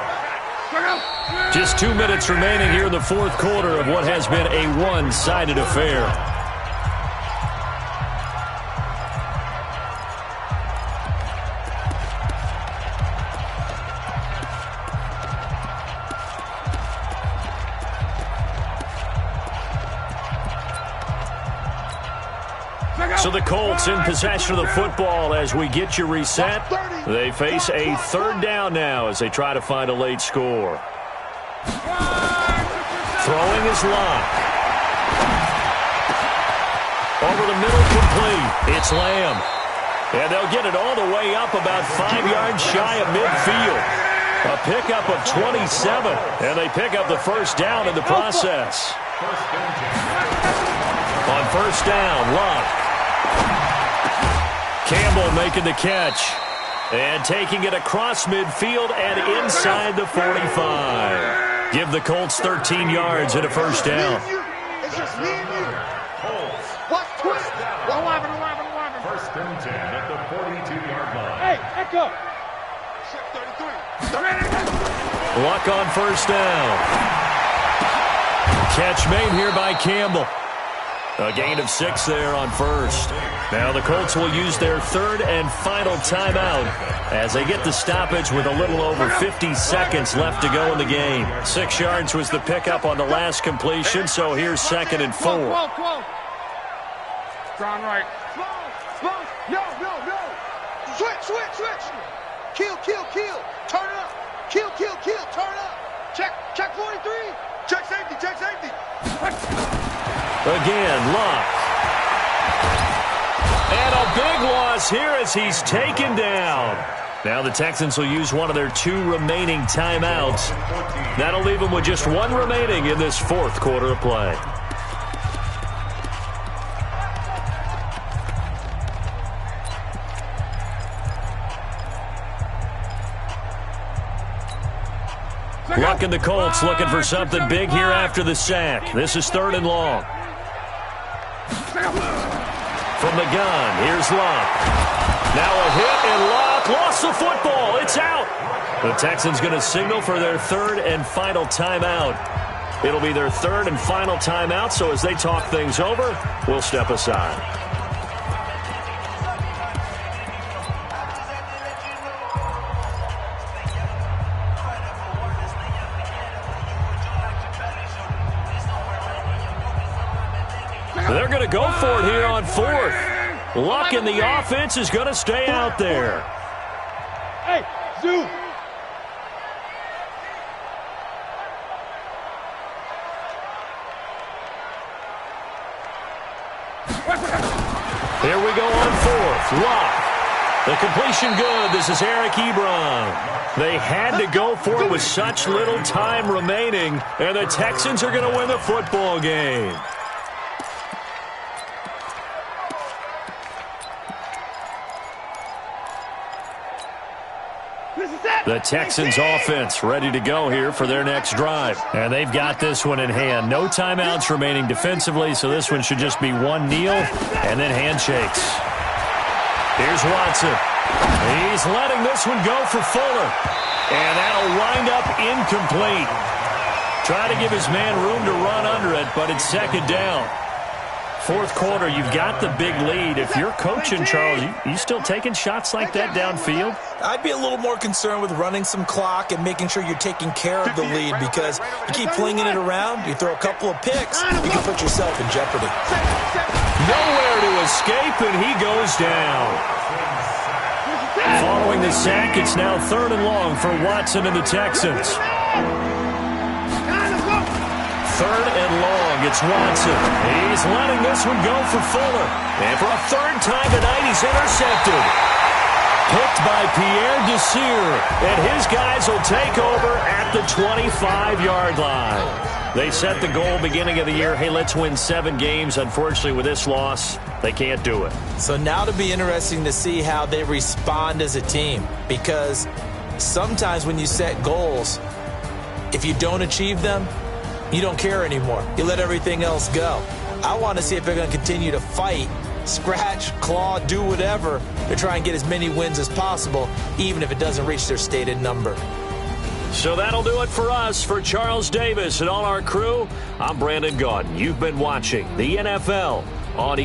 Just 2 minutes remaining here in the fourth quarter of what has been a one-sided affair. So the Colts in possession of the football as we get you reset. They face a third down now as they try to find a late score. Throwing is Luck. Over the middle, complete. It's Lamb. And they'll get it all the way up about 5 yards shy of midfield. A pickup of 27, and they pick up the first down in the process. On first down, Luck. Campbell making the catch. And taking it across midfield and inside the 45. Give the Colts 13 yards and a first down. It's just me and you. Watch twist. 11. First and 10 at the 42-yard line. Hey, echo. 33. Luck on first down. Catch made here by Campbell. A gain of 6 there on first. Now the Colts will use their third and final timeout as they get the stoppage with a little over 50 seconds left to go in the game. 6 yards was the pickup on the last completion, so here's second and 4. Strong right. Slow. Yo. Switch. Kill. Turn it up. Kill. Turn it up. Check 43. Check safety. Again, Luck. And a big loss here as he's taken down. Now the Texans will use one of their 2 remaining timeouts. That'll leave them with just 1 remaining in this fourth quarter of play. Luck and the Colts looking for something big here after the sack. This is third and long. From the gun, here's Luck. Now a hit, and Luck lost the football. It's out. The Texans going to signal for their third and final timeout. It'll be their third and final timeout, so as they talk things over, we'll step aside. They're going to go for it here on fourth. Luck in the offense is going to stay out there. Hey, Zoo. Here we go on fourth. Luck. The completion good. This is Eric Ebron. They had to go for it with such little time remaining, and the Texans are going to win the football game. The Texans offense ready to go here for their next drive. And they've got this one in hand. No timeouts remaining defensively, so this one should just be one kneel and then handshakes. Here's Watson. He's letting this one go for Fuller. And that'll wind up incomplete. Try to give his man room to run under it, but it's second down. fourth quarter. You've got the big lead. If you're coaching, Charles, you still taking shots like that downfield? I'd be a little more concerned with running some clock and making sure you're taking care of the lead, because you keep flinging it around, you throw a couple of picks, you can put yourself in jeopardy. Nowhere to escape, and he goes down. Following the sack, it's now 3rd and long for Watson and the Texans. 3rd and long, it's Watson. He's letting this one go for Fuller. And for a 3rd time tonight, he's intercepted. Picked by Pierre Desir. And his guys will take over at the 25-yard line. They set the goal beginning of the year. Hey, let's win 7 games. Unfortunately, with this loss, they can't do it. So now it'll be interesting to see how they respond as a team, because sometimes when you set goals, if you don't achieve them, you don't care anymore. You let everything else go. I want to see if they're going to continue to fight, scratch, claw, do whatever to try and get as many wins as possible, even if it doesn't reach their stated number. So that'll do it for us. For Charles Davis and all our crew, I'm Brandon Gaudin. You've been watching the NFL on